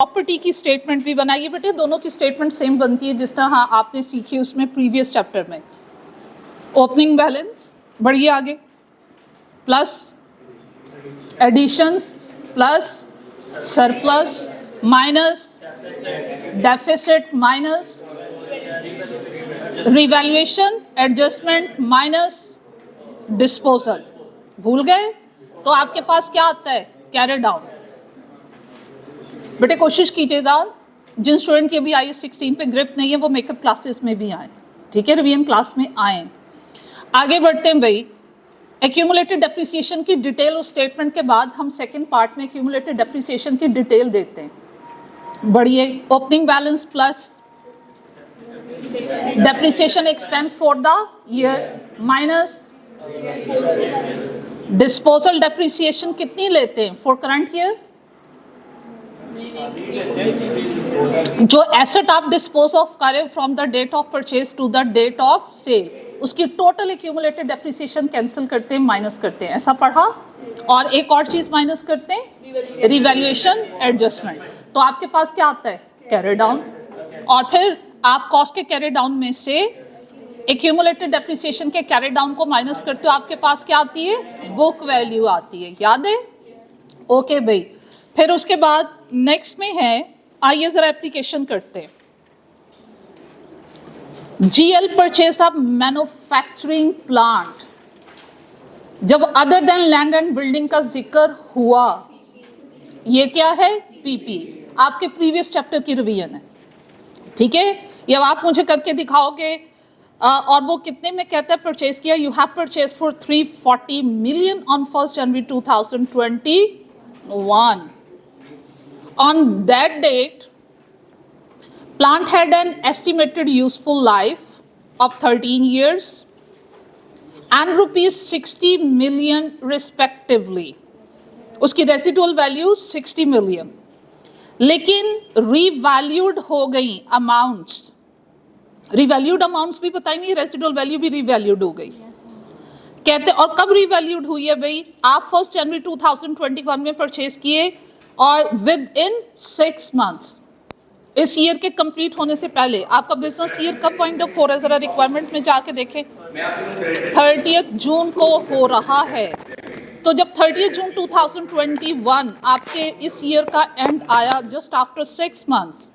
Property की statement भी बनाइए बेटे, दोनों की स्टेटमेंट सेम बनती है जिस तरह आपने सीखी उसमें प्रीवियस चैप्टर में। ओपनिंग बैलेंस बढ़िए आगे, plus additions plus surplus minus deficit minus revaluation adjustment minus disposal. भूल गए? तो आपके पास क्या आता है? Carry down. बेटे कोशिश कीजिएगा जिन स्टूडेंट की अभी IAS 16 पे ग्रिप नहीं है वो मेकअप क्लासेस में भी आए, ठीक है, रिवीजन क्लास में आए। आगे बढ़ते हैं भाई। एक्यूमुलेटेड डेप्रिसिएशन की डिटेल उस स्टेटमेंट के बाद हम सेकंड पार्ट में एक्यूमुलेटेड डेप्रिसिएशन की डिटेल देते हैं। बढ़िए, opening balance plus depreciation expense for the year minus disposal depreciation कितनी लेते हैं फॉर करंट ईयर? जो एसेट आप डिस्पोज ऑफ करें from the date of purchase to the date of sale, उसकी टोटल एक्यूमुलेटेड डेप्रिसिएशन कैंसिल करते हैं, minus करते हैं, ऐसा पढ़ा। और एक और चीज माइनस करते हैं, रिवैल्यूएशन एडजस्टमेंट। तो आपके पास क्या आता है? Carry down. और फिर आप कॉस्ट के कैरी डाउन में से एक्यूमुलेटेड डेप्रिसिएशन के कैरी डाउन को माइनस करते हो, आपके पास क्या आती है? बुक वैल्यू आती है। याद है? ओके भाई। फिर उसके बाद नेक्स्ट में है, आइए जरा एप्लीकेशन करते हैं। GL purchase of manufacturing plant, जब other than land and building का जिक्र हुआ, ये क्या है? PP। आपके प्रीवियस चैप्टर की रिवीजन है, ठीक है। ये आप मुझे करके दिखाओगे। और वो कितने में कहता है परचेज किया? You have purchase for 340 million on 1 January 2021। On that date, plant had an estimated useful life of 13 years and rupees 60 million respectively. उसकी रेसिडुअल वैल्यू 60 million, लेकिन रीवैल्यूड हो गई अमाउंट्स। रीवैल्यूड अमाउंट्स भी बताएंगे, रेसिडुअल वैल्यू भी revalued हो गई। कहते और कब रीवैल्यूड हुई है भाई? आप 1 January 2021 में परचेज किए और विद इन 6 months, इस ईयर के कंप्लीट होने से पहले। आपका बिजनेस ईयर कब वाइंड अप हो रहा है? जरा रिक्वायरमेंट में जाके देखें। 30 जून को हो रहा है। तो जब 30 जून 2021 आपके इस ईयर का एंड आया, जस्ट आफ्टर 6 months,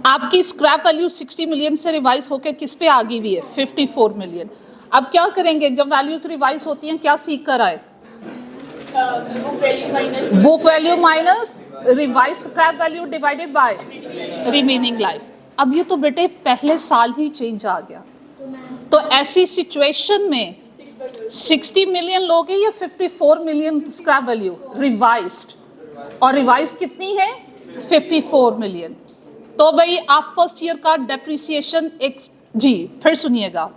आपकी स्क्रैप वैल्यू 60 मिलियन से रिवाइज होकर किस पे आ गई हुई है? 54 मिलियन। अब क्या करेंगे जब वैल्यूज रिवाइज होती हैं? क्या सीख कर आए? Book value minus revise scrap value divided by remaining life. अब ये तो बेटे पहले साल ही चेंज आ गया। तो ऐसी सिचुएशन में 60 मिलियन लोगे या 54 मिलियन स्क्रैप वैल्यू रिवाइज्ड, और रिवाइज कितनी है? 54 मिलियन। तो भाई आप फर्स्ट ईयर का डेप्रिसिएशन जी फिर सुनिएगा,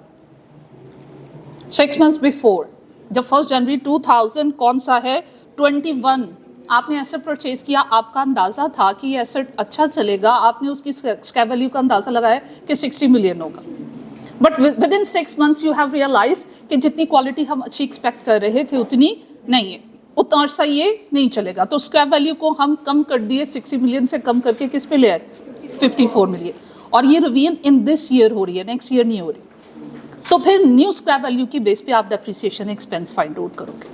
6 months बिफोर, जब 1 January 2000 कौन सा है? 21, आपने एसेट परचेज किया, आपका अंदाजा था कि ये एसेट अच्छा चलेगा, आपने उसकी स्क्रैप वैल्यू का अंदाजा लगाया कि 60 मिलियन होगा। But within 6 months you have realize कि जितनी क्वालिटी हम अच्छी एक्सपेक्ट कर रहे थे उतनी नहीं है, उतना अर्सा ये नहीं चलेगा। तो स्क्रैप वैल्यू को हम कम कर दिए, 60 मिलियन से कम करके किस पे ले आए? 54 मिलियन। और ये रिवीजन इन दिस ईयर हो रही है, नेक्स्ट ईयर नहीं हो रही। तो फिर न्यू स्क्रैप वैल्यू की बेस पे आप डेप्रिसिएशन एक्सपेंस फाइंड आउट करोगे,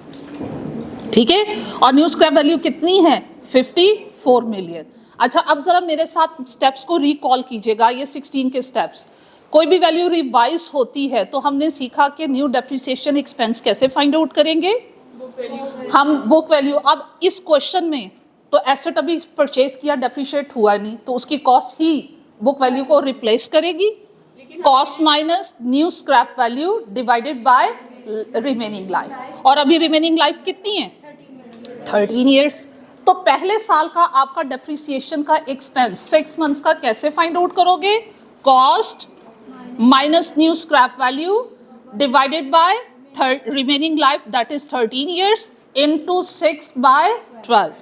ठीक है। और न्यू स्क्रैप वैल्यू कितनी है? 54 मिलियन। अच्छा, अब जरा मेरे साथ स्टेप्स को रिकॉल कीजिएगा, ये 16 के स्टेप्स। कोई भी वैल्यू रिवाइज होती है तो हमने सीखा कि न्यू डेप्रिसिएशन एक्सपेंस कैसे फाइंड आउट करेंगे? हम बुक वैल्यू। अब इस क्वेश्चन में तो एसेट अभी परचेज किया, डेप्रिशिएट हुआ नहीं, तो उसकी कॉस्ट ही बुक वैल्यू को रिप्लेस करेगी। Cost minus new scrap value divided by remaining life. और अभी रिमेनिंग लाइफ कितनी है? 13 years। तो पहले साल का आपका डेप्रिसिएशन का एक्सपेंस 6 months का कैसे फाइंड आउट करोगे? Cost minus new scrap value divided by remaining life, that is 13 years into 6/12।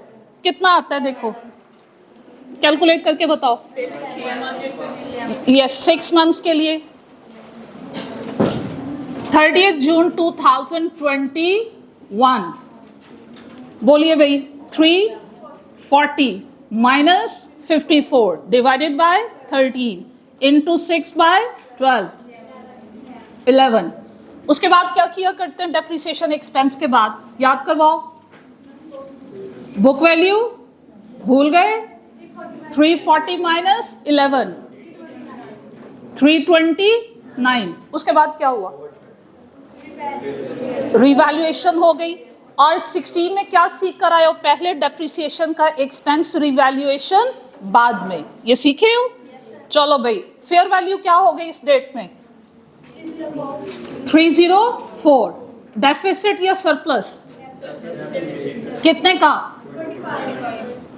कितना आता है देखो, कैलकुलेट करके बताओ। यस, 6 months के लिए 30 जून 2021, बोलिए भाई, 340 minus 54 divided by 13 into 6 by 12 11। उसके बाद क्या किया करते हैं डेप्रिसिएशन एक्सपेंस के बाद, याद करवाओ। बुक वैल्यू भूल गए, 340 माइनस 11 329। उसके बाद क्या हुआ, रिवैल्यूएशन हो गई। और 16 में क्या सीख कर आए हो, पहले डेप्रिसिएशन का एक्सपेंस, रिवैल्यूएशन बाद में, ये सीखे हो। चलो भाई, फेयर वैल्यू क्या हो गई इस डेट में, 304। डेफिसिट या सरप्लस कितने का,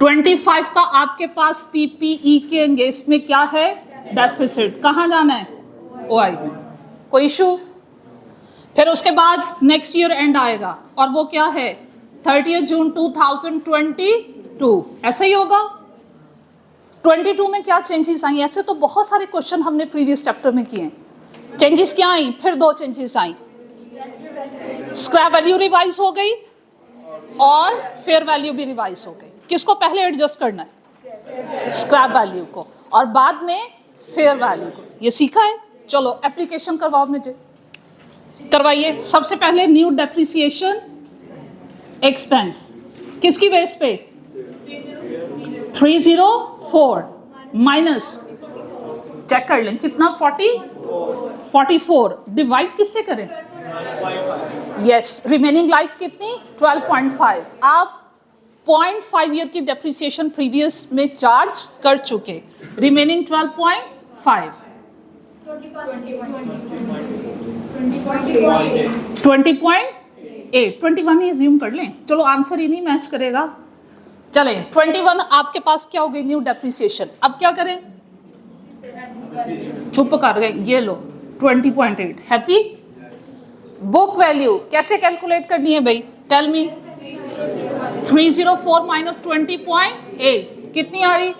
25 का आपके पास पीपीई के अंगेंस्ट में क्या है, डेफिसिट। कहाँ जाना है, ओआई में, कोई इशू। फिर उसके बाद नेक्स्ट ईयर एंड आएगा और वो क्या है, 30 जून 2022, ऐसा ही होगा। 22 में क्या चेंजेस आई, ऐसे तो बहुत सारे क्वेश्चन हमने प्रीवियस चैप्टर में किए हैं। चेंजेस क्या आई, फिर 2 चेंजेस आई, स्क्रैप वैल्यू रिवाइज हो गई और फेयर वैल्यू भी रिवाइज हो गई। किसको पहले एडजस्ट करना है, स्क्रैप वैल्यू को, और बाद में फेयर वैल्यू को, ये सीखा है। चलो एप्लीकेशन करवाओ, मुझे करवाइए। सबसे पहले न्यू डेप्रिसिएशन एक्सपेंस किसकी बेस पे, 304 माइनस, चेक कर लें कितना, 44 डिवाइड किससे करें, यस, रिमेनिंग लाइफ कितनी, 12.5। आप 0.5 ईयर की डेप्रिसिएशन प्रीवियस में चार्ज कर चुके, रिमेनिंग 12.5, 20.8, 21 ही एज्यूम कर लें, चलो आंसर ही नहीं मैच करेगा। चले 21 आपके पास क्या हो गई, न्यू डेप्रिसिएशन। अब क्या करें, चुप कर गए, ये लो 20.8, हैप्पी। बुक वैल्यू कैसे कैलकुलेट करनी है भाई, टेल मी। 304 माइनस 20.8 कितनी आ रही,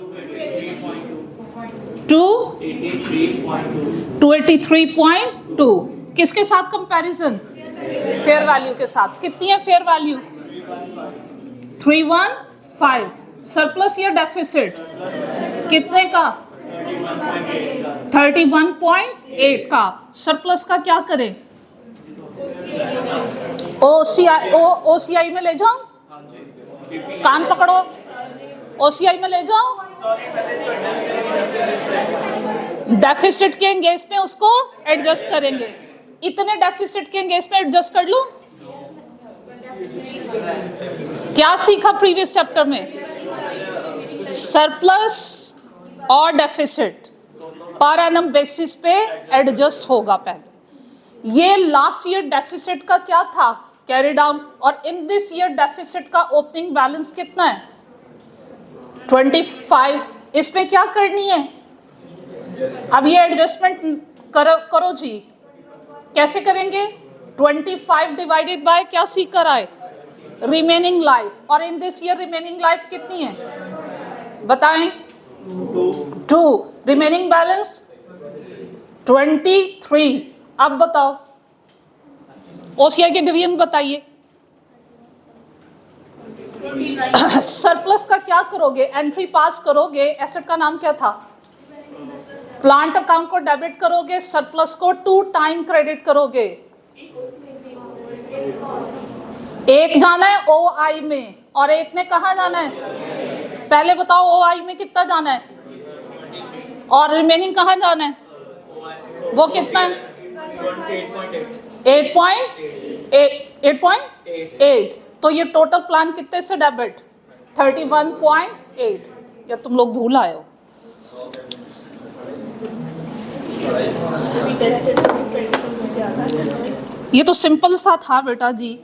283.2। किसके साथ कंपैरिजन, फेयर वैल्यू के साथ। कितनी है फेयर वैल्यू, 315। सरप्लस या डेफिसिट कितने का, 31.8 का। सरप्लस का क्या करें, ओसीआई में ले जाओ, कान पकड़ो, ओसीआई में ले जाओ, डेफिसिट के एंगेज में उसको एडजस्ट करेंगे। इतने डेफिसिट के एंगेज में एडजस्ट कर लूं। क्या सीखा प्रीवियस चैप्टर में, सरप्लस और डेफिसिट पर एनम बेसिस पे एडजस्ट होगा पहले। ये लास्ट ईयर डेफिसिट का क्या था, कैरी डाउन, और इन दिस ईयर डेफिसिट का ओपनिंग बैलेंस कितना है, 25। इसमें क्या करनी है, अब ये एडजस्टमेंट करो जी। कैसे करेंगे, 25 डिवाइडेड बाय क्या सीख कर आए, रिमेनिंग लाइफ। और in this year remaining life कितनी है बताएं, 2। Remaining balance 23। अब बताओ ओसीआई के डिवीजन बताइए। सरप्लस का क्या करोगे, एंट्री पास करोगे, एसेट का नाम क्या था, प्लांट अकाउंट को डेबिट करोगे, सरप्लस को 2 टाइम क्रेडिट करोगे। एक जाना है ओआई में और एक ने कहा जाना है, पहले बताओ ओआई में कितना जाना है और रिमेनिंग कहाँ जाना है, वो कितना है, 8.8। तो ये टोटल प्लान कितने से डेबिट, 31.8। या तुम लोग भूल आए हो। ये तो सिंपल सा था बेटा जी।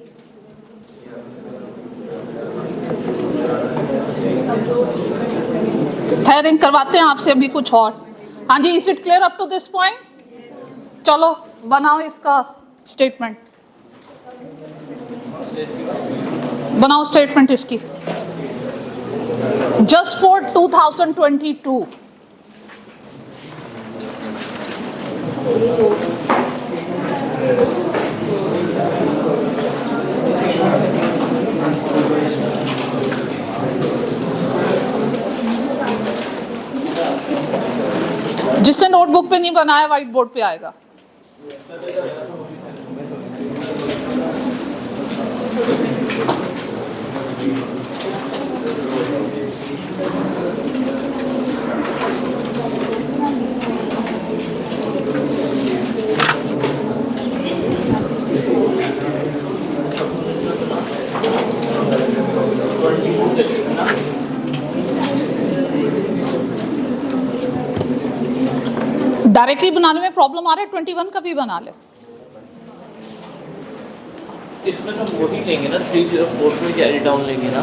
ठहरें, करवाते हैं आपसे अभी कुछ और। हाँ जी, is it clear up to this point. चलो बनाओ इसका स्टेटमेंट, बनाओ स्टेटमेंट इसकी। जस्ट फॉर 2022 जिसने नोटबुक पे नहीं बनाया व्हाइट बोर्ड पे आएगा। डायरेक्टली बनाने में प्रॉब्लम आ रहा है, 21 का भी बना ले। इसमें तो वही लेंगे ना, 304 में कैरी डाउन लेंगे ना।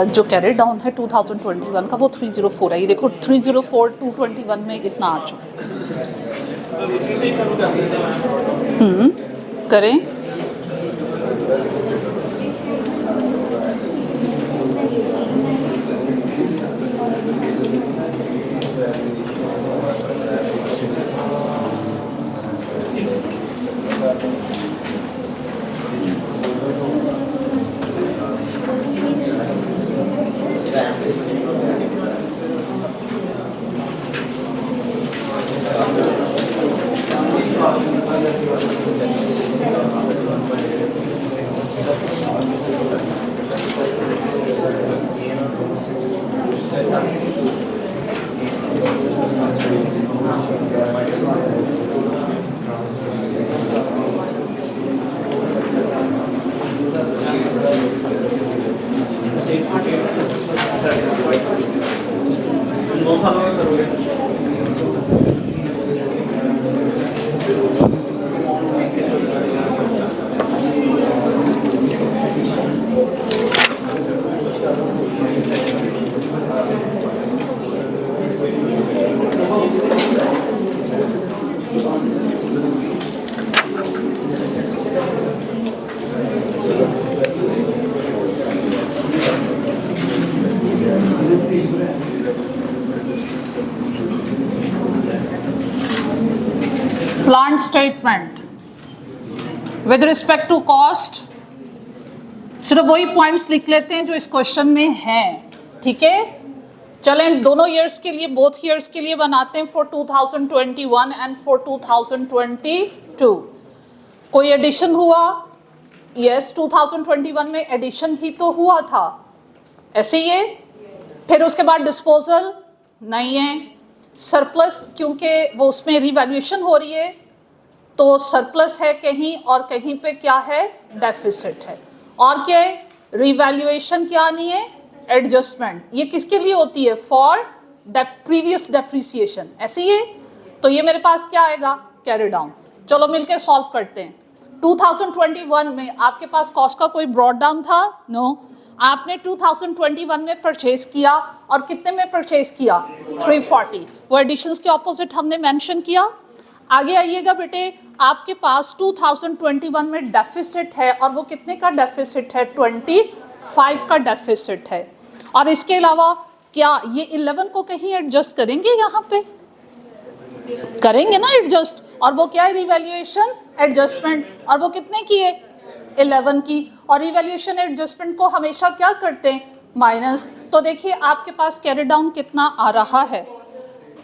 जो कैरी डाउन है 2021 का वो 304 है। ये देखो 304 221 में इतना आ चुका। करें plant statement with respect to cost, सिर्फ वही पॉइंट्स लिख लेते हैं जो इस क्वेश्चन में हैं, ठीक है। चलें दोनों ईयर्स के लिए, बोथ ईयर्स के लिए बनाते हैं फॉर 2021 एंड फॉर 2022। कोई एडिशन हुआ? यस, 2021 में एडिशन ही तो हुआ था, ऐसे ही है। फिर उसके बाद डिस्पोजल नहीं है, सरप्लस क्योंकि वो उसमें रिवैल्यूएशन हो रही है तो सरप्लस है कहीं और कहीं पे क्या है, डेफिसिट है। और क्या है, रिवैल्यूएशन क्या नहीं है, एडजस्टमेंट। ये किसके लिए होती है? फॉर प्रीवियस डेप्रिसिएशन, ऐसे ही है। तो ये मेरे पास क्या आएगा, कैरी डाउन। चलो मिलके सॉल्व करते हैं। 2021 में आपके पास कॉस्ट का कोई ब्रॉड डाउन था? नो। आपने 2021 में परचेज किया और कितने में परचेज किया? 340। वो एडिशंस के ऑपोजिट हमने मेंशन किया। आगे आइएगा बेटे, आपके पास 2021 में डेफिसिट है और वो कितने का डेफिसिट है? 25 का डेफिसिट है। और इसके अलावा क्या ये 11 को कहीं एडजस्ट करेंगे? यहाँ पे करेंगे ना एडजस्ट, और वो क्या है, रिवैल्यूएशन एडजस्टमेंट। और वो कितने की है? 11 की। और रिवैल्यूएशन एडजस्टमेंट को हमेशा क्या करते हैं? माइनस। तो देखिए आपके पास कैरी डाउन कितना आ रहा है,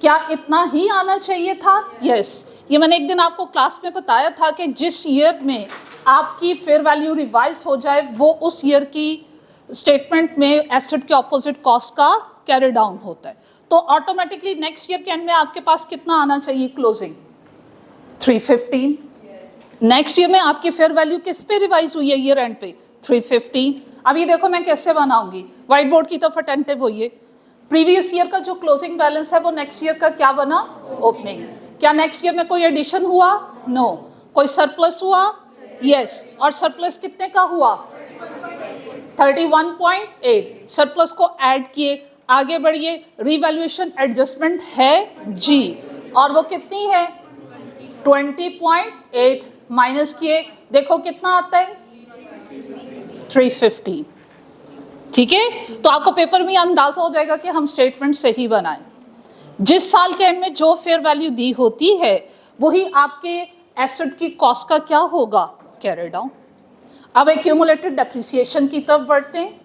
क्या इतना ही आना चाहिए था? यस। ये मैंने एक दिन आपको क्लास में बताया था कि जिस ईयर में आपकी फेयर वैल्यू रिवाइज हो जाए वो उस ईयर की स्टेटमेंट में एसेट के ऑपोजिट कॉस्ट का कैरी डाउन होता है। तो ऑटोमेटिकली नेक्स्ट ईयर के एंड में आपके पास कितना आना चाहिए? क्लोजिंग 315। नेक्स्ट ईयर में आपकी फेयर वैल्यू किस पे रिवाइज हुई है ईयर एंड पे? 315। अब ये देखो मैं कैसे बनाऊंगी, व्हाइट बोर्ड की तरफ अटेंटिव होइए। प्रीवियस ईयर का जो क्लोजिंग बैलेंस है वो नेक्स्ट ईयर का क्या बना? ओपनिंग। क्या नेक्स्ट ईयर में कोई एडिशन हुआ? नो। कोई सरप्लस हुआ? यस। और सरप्लस कितने का हुआ? 31.8। सरप्लस को ऐड किए, आगे बढ़िए। रिवैल्यूएशन एडजस्टमेंट है जी, और वो कितनी है? 20.8 माइनस किए, देखो कितना आता है? 350। ठीक है, तो आपको पेपर में अंदाजा हो जाएगा कि हम स्टेटमेंट सही बनाएं। जिस साल के एंड में जो फेयर वैल्यू दी होती है वही आपके एसेट की कॉस्ट का क्या होगा? Carry down. अब एक्यूमुलेटेड डेप्रिसिएशन की तरफ बढ़ते हैं।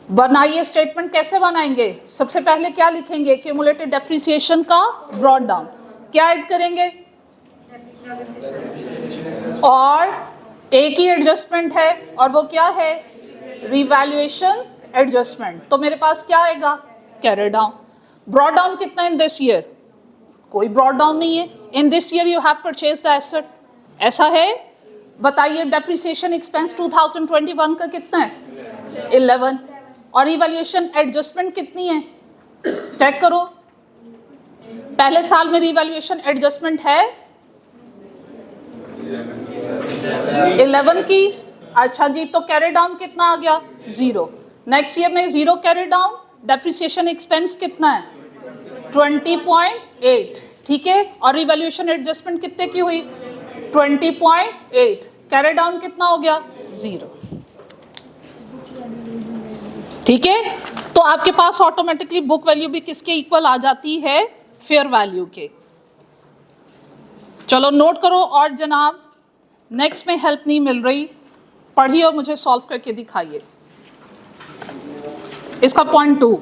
बनाइए स्टेटमेंट। कैसे बनाएंगे? सबसे पहले क्या लिखेंगे? क्यूमुलेटेड डेप्रिसिएशन का ब्रॉट डाउन। क्या ऐड करेंगे? और एक ही एडजस्टमेंट है और वो क्या है? Revaluation adjustment. तो मेरे पास क्या आएगा? Carry down. ब्रॉट डाउन कितना इन दिस ईयर? कोई ब्रॉट डाउन नहीं है। In this year you have purchase the asset, ऐसा है? बताइए डेप्रिसिएशन एक्सपेंस 2021 का कितना है? 11। और रिवैल्यूएशन एडजस्टमेंट कितनी है? चेक करो। पहले साल में रिवैल्यूएशन एडजस्टमेंट है 11 की। अच्छा जी, तो कैरी डाउन कितना आ गया? 0। नेक्स्ट ईयर में 0 कैरी डाउन। डेप्रिसिएशन एक्सपेंस कितना है? 20.8। ठीक है। और रिवैल्यूएशन एडजस्टमेंट कितने की हुई? 20.8। कैरी डाउन कितना हो गया? 0। ठीक है। तो आपके पास ऑटोमेटिकली बुक वैल्यू भी किसके इक्वल आ जाती है? फेयर वैल्यू के। चलो नोट करो। और जनाब नेक्स्ट में हेल्प नहीं मिल रही, पढ़िए और मुझे सॉल्व करके दिखाइए। इसका पॉइंट 2।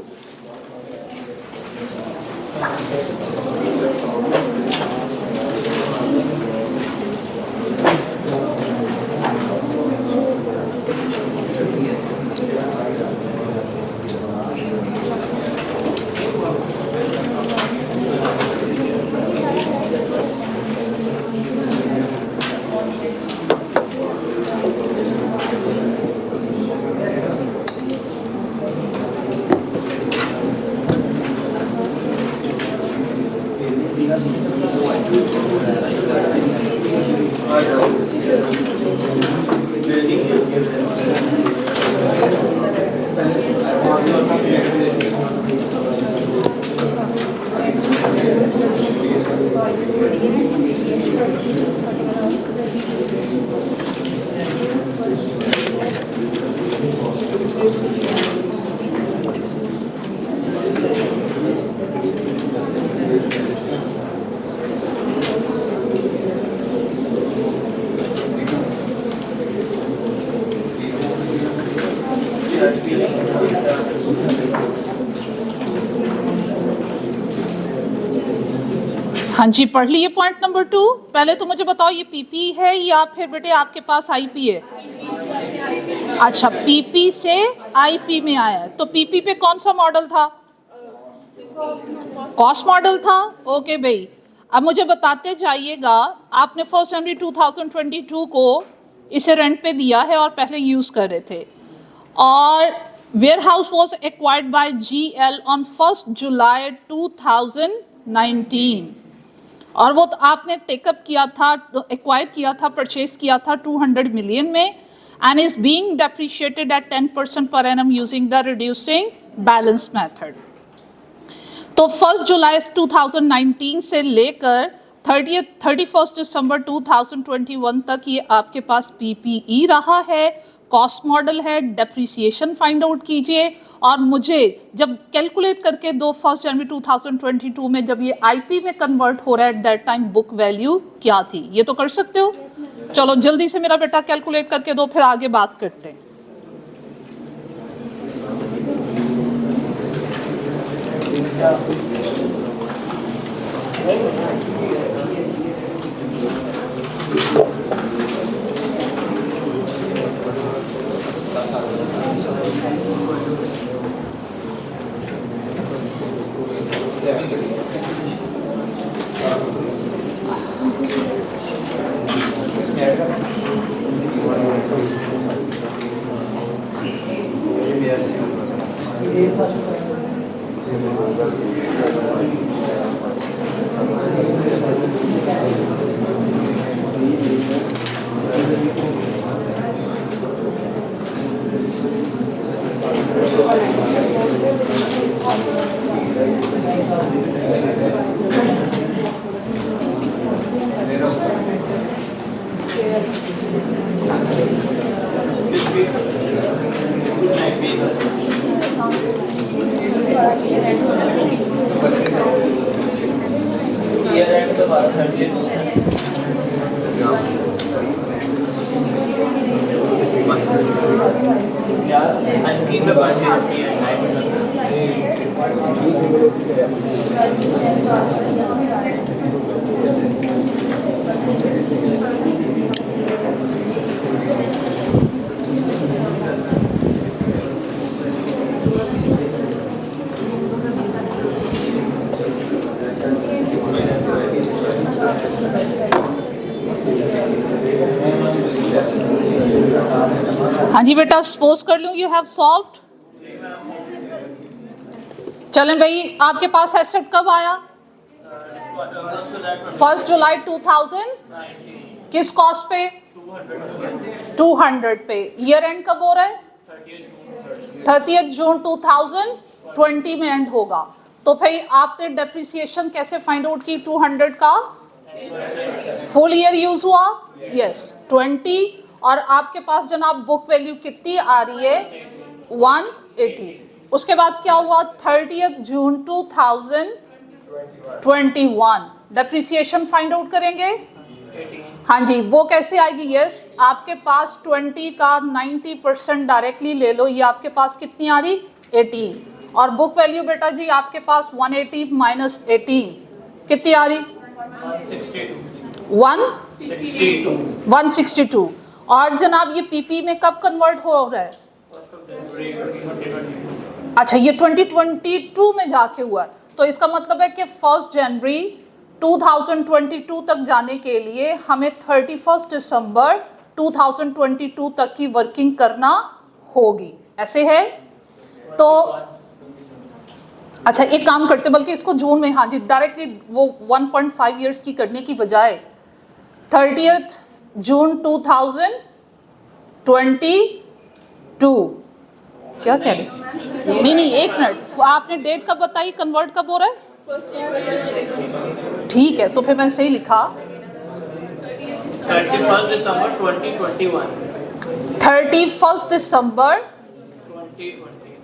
हाँ जी, पढ़ लिए पॉइंट नंबर 2। पहले तो मुझे बताओ ये पीपी है या फिर बेटे आपके पास आईपी है? अच्छा, पीपी से आईपी में आया है। तो पीपी पे कौन सा मॉडल था? कॉस्ट मॉडल था। ओके भाई, अब मुझे बताते जाइएगा। आपने 1 जनवरी 2022 को इसे रेंट पे दिया है और पहले यूज कर रहे थे। और warehouse was acquired by GL on 1 जुलाई 2019। और वो तो आपने टेकअप किया था, एक्वायर किया था, परचेज किया था 200 मिलियन में, and is being depreciated at 10% per annum using the reducing balance method. तो 1 जुलाई 2019 से लेकर 31 दिसंबर 2021 तक ये आपके पास पीपीई रहा है, कॉस्ट मॉडल है। डेप्रिसिएशन फाइंड आउट कीजिए और मुझे जब कैलकुलेट करके 1 जनवरी 2022 में जब ये आईपी में कन्वर्ट हो रहा है, at that time book value क्या थी, ये तो कर सकते हो। चलो जल्दी से मेरा बेटा कैलकुलेट करके दो, फिर आगे बात करते हैं। Yeah, and keep the budget. हाँ जी बेटा, सपोज कर लूं यू हैव सॉल्व्ड। चलें भाई, आपके पास एसेट कब आया? 1 जुलाई 2000। किस कॉस्ट पे? 200 पे। ईयर एंड कब हो रहा है? 30 जून 2020 में एंड होगा। तो भाई आपने डेप्रिसिएशन कैसे फाइंड आउट की? 200 का फुल ईयर यूज हुआ, यस 20, और आपके पास जनाब बुक वैल्यू कितनी आ रही है? 180। उसके बाद क्या हुआ? 30 जून 2021 डेप्रिसिएशन फाइंड आउट करेंगे। हाँ जी, वो कैसे आएगी? यस, आपके पास 20 का 90% डायरेक्टली ले लो, ये आपके पास कितनी आ रही? 18। और बुक वैल्यू बेटा जी आपके पास 180 माइनस 18 कितनी आ रही? 162। और जनाब ये पीपी में कब कन्वर्ट हो रहा है? अच्छा, ये 2022 में जाके हुआ है। तो इसका मतलब है कि 1 जनवरी 2022 तक जाने के लिए हमें 31 दिसंबर 2022 तक की वर्किंग करना होगी। ऐसे है? तो अच्छा, एक काम करते, बल्कि इसको जून में, हाँ जी, डायरेक्टली वो 1.5 ईयर्स की करने की बजाय 30 जून 2022 क्या कह रहे? नहीं, एक मिनट, आपने डेट कब बताई? कन्वर्ट कब हो रहा है? ठीक है, तो फिर मैंने सही लिखा 31 दिसंबर 2021। 31 दिसंबर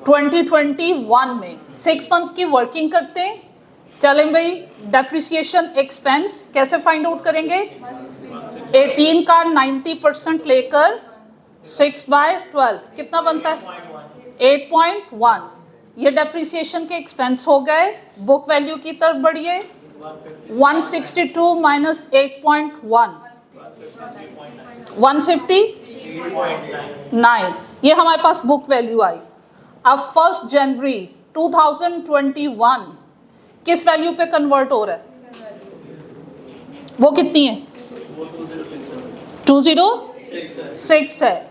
2021 में 6 मंथ्स की वर्किंग करते हैं। चलें भाई, डेप्रिसिएशन एक्सपेंस कैसे फाइंड आउट करेंगे? 18 का 90% लेकर 6/12 कितना बनता है? 8.1। ये डेप्रिसिएशन के एक्सपेंस हो गए। बुक वैल्यू की तरफ बढ़िए। 162 माइनस 8.1 159, ये हमारे पास बुक वैल्यू आई। अब 1 जनवरी 2021 किस वैल्यू पे कन्वर्ट हो रहा है? वो कितनी है? 206 है।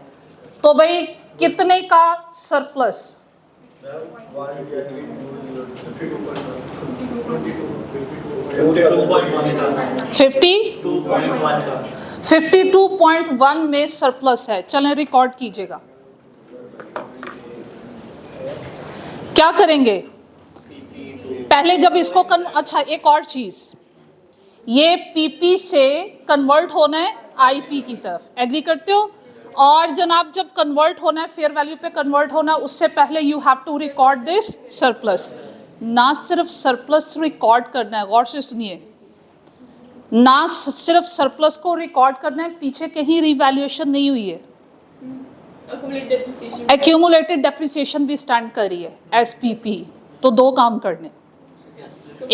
तो भाई कितने का सरप्लस? 52.1 में सरप्लस है। चलें रिकॉर्ड कीजिएगा। क्या करेंगे पहले जब इसको अच्छा, एक और चीज, ये पीपी से कन्वर्ट होना है आईपी की तरफ, एग्री करते हो? और जनाब जब कन्वर्ट होना है, फेयर वैल्यू पे कन्वर्ट होना है, उससे पहले you have to record this surplus. ना सिर्फ सरप्लस रिकॉर्ड करना है, गौर से सुनिए, ना सिर्फ सरप्लस को रिकॉर्ड करना है, पीछे कहीं रिवैल्यूएशन नहीं हुई है, एक्यूमुलेटेड डेप्रिसिएशन भी स्टैंड कर रही है एसपीपी। तो दो काम करने,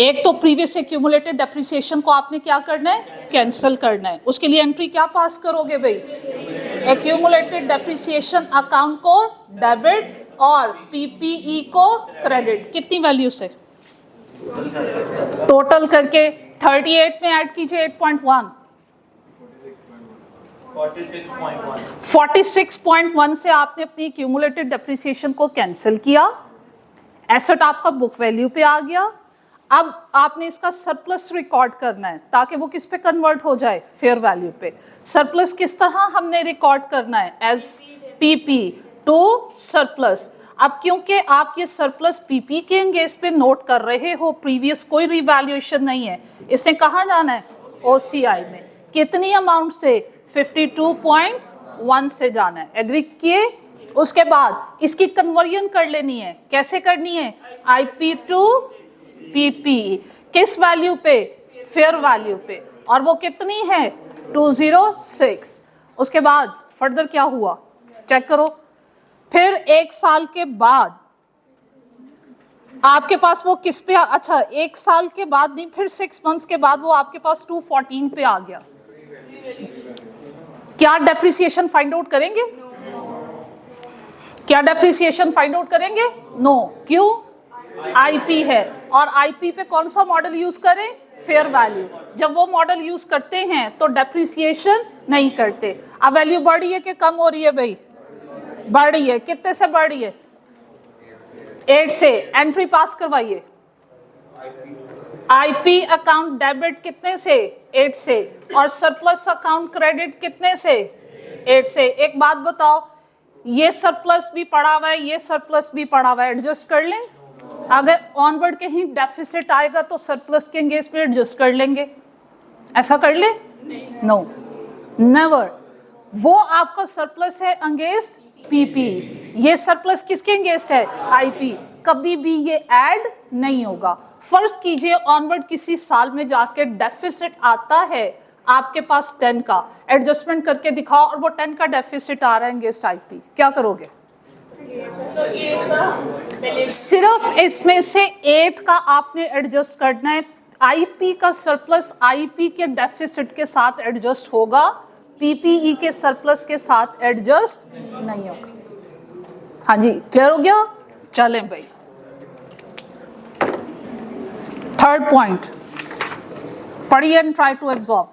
एक तो प्रीवियस एक्यूमुलेटेड डेप्रिसिएशन को आपने क्या करना है? कैंसिल करना है। उसके लिए एंट्री क्या पास करोगे भाई? एक्यूमुलेटेड डेप्रिसिएशन अकाउंट को डेबिट और पीपीई को क्रेडिट। कितनी वैल्यू से? टोटल करके 38 में ऐड कीजिए 8.1, 46.1 से आपने अपनी एक्यूमुलेटेड डेप्रिसिएशन को कैंसिल किया। एसेट आपका बुक वैल्यू पे आ गया। अब आपने इसका सरप्लस रिकॉर्ड करना है ताकि वो किस पे कन्वर्ट हो जाए? फेयर वैल्यू पे। सरप्लस किस तरह हमने रिकॉर्ड करना है? As PP to surplus. अब क्योंकि आप ये सरप्लस पीपी के अंगेज पे नोट कर रहे हो, प्रीवियस कोई रिवैल्यूएशन नहीं है, इसने कहाँ जाना है? ओसीआई में। कितनी अमाउंट से? 52.1 से जाना है। एग्री किए? उसके बाद इसकी कन्वर्जन कर लेनी है। कैसे करनी है? IP to PP. किस वैल्यू पे? फेयर वैल्यू पे। और वो कितनी है? 206। उसके बाद फर्दर क्या हुआ चेक करो। फिर 1 साल के बाद आपके पास वो किस पे? अच्छा, 1 साल के बाद नहीं, फिर 6 मंथ्स के बाद वो आपके पास 214 पे आ गया। क्या डेप्रिसिएशन फाइंड आउट करेंगे? क्या डेप्रिसिएशन फाइंड आउट करेंगे? नो। क्यों? आईपी है, और आईपी पे कौन सा मॉडल यूज करें? Fair value. जब वो मॉडल यूज करते हैं तो डेप्रिसिएशन नहीं करते। अब वैल्यू बढ़ रही है कि कम हो रही है भाई? बढ़ रही है। कितने से बढ़ रही है? 8 से। एंट्री पास करवाइए। आईपी अकाउंट डेबिट कितने से? 8 से। और सरप्लस अकाउंट क्रेडिट कितने से? 8 से। एक बात बताओ, ये सरप्लस भी पड़ा हुआ है, ये सरप्लस भी पड़ा हुआ है, एडजस्ट कर लें? अगर ऑनवर्ड कहीं डेफिसिट आएगा तो सरप्लस के अंगेंस्ट पे एडजस्ट कर लेंगे, ऐसा कर ले? No, never. वो आपका सरप्लस है अगेंस्ट पीपी, ये सरप्लस किसके अगेंस्ट है? आईपी। कभी भी ये ऐड नहीं होगा। फर्ज कीजिए ऑनवर्ड किसी साल में जाके डेफिसिट आता है आपके पास 10 का, एडजस्टमेंट करके दिखाओ और वो 10 का डेफिसिट आ रहा है अगेंस्ट आईपी, क्या करोगे? सिर्फ इसमें से 8 का आपने एडजस्ट करना है। आईपी का सरप्लस आईपी के डेफिसिट के साथ एडजस्ट होगा, पीपीई के सरप्लस के साथ एडजस्ट नहीं होगा। हाँ जी, क्लियर हो गया? चलें भाई, थर्ड पॉइंट पढ़िए एंड ट्राई टू एब्जॉर्ब।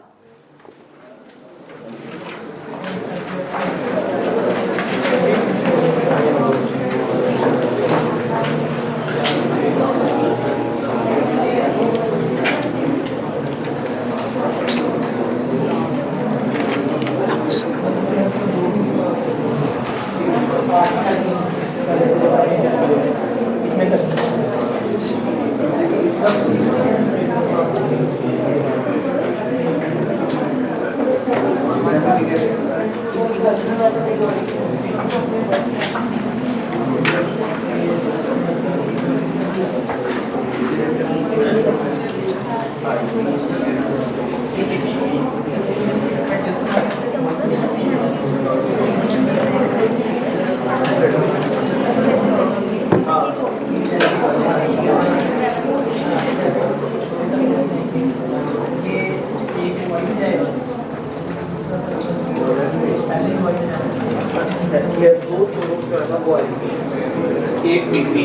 एक पीपी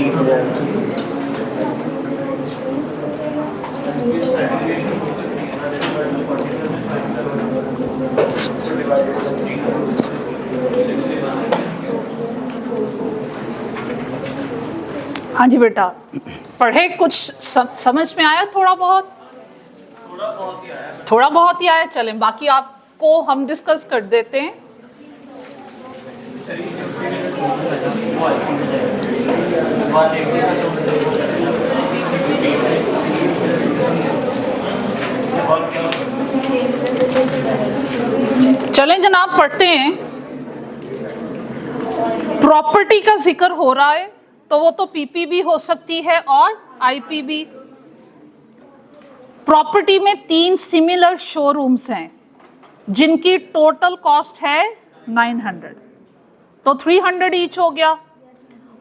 हाँ जी बेटा, पढ़े? कुछ समझ में आया? थोड़ा बहुत? थोड़ा बहुत ही आया। चलें, बाकी आपको हम डिस्कस कर देते हैं। चलें जनाब, पढ़ते हैं। प्रॉपर्टी का जिक्र हो रहा है तो वो तो पीपी भी हो सकती है और आईपी भी। प्रॉपर्टी में 3 सिमिलर शोरूम्स हैं जिनकी टोटल कॉस्ट है 900, तो 300 ईच हो गया।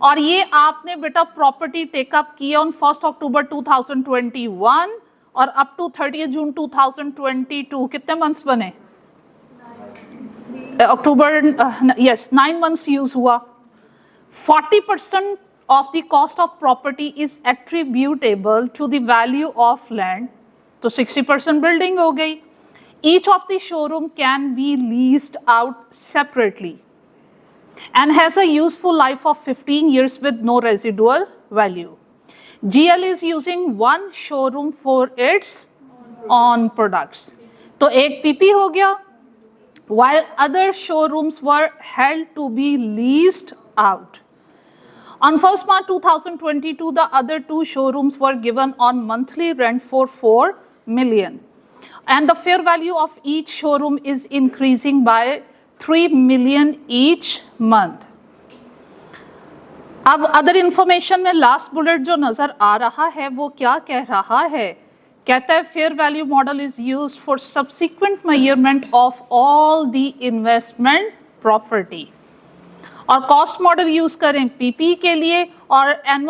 और ये आपने बेटा प्रॉपर्टी टेकअप की ऑन 1 अक्टूबर 2021 और अप टू 30 जून 2022 कितने मंथ्स बने? अक्टूबर, यस, 9 मंथ्स यूज हुआ। 40% of the cost of property is attributable to the value of land, तो 60% बिल्डिंग हो गई। Each of the showroom can be leased out separately and has a useful life of 15 years with no residual value. GL is using one showroom for its own products, तो एक PP हो गया, while other showrooms were held to be leased out. On 1st March 2022, the other 2 showrooms were given on monthly rent for 4 million. And the fair value of each showroom is increasing by 3 million each month. अब other information में last bullet जो नजर आ रहा है वो क्या कह रहा है? कहता है fair value model is used for subsequent measurement of all the investment property. और कॉस्ट मॉडल यूज करें पीपी के लिए और एनुअल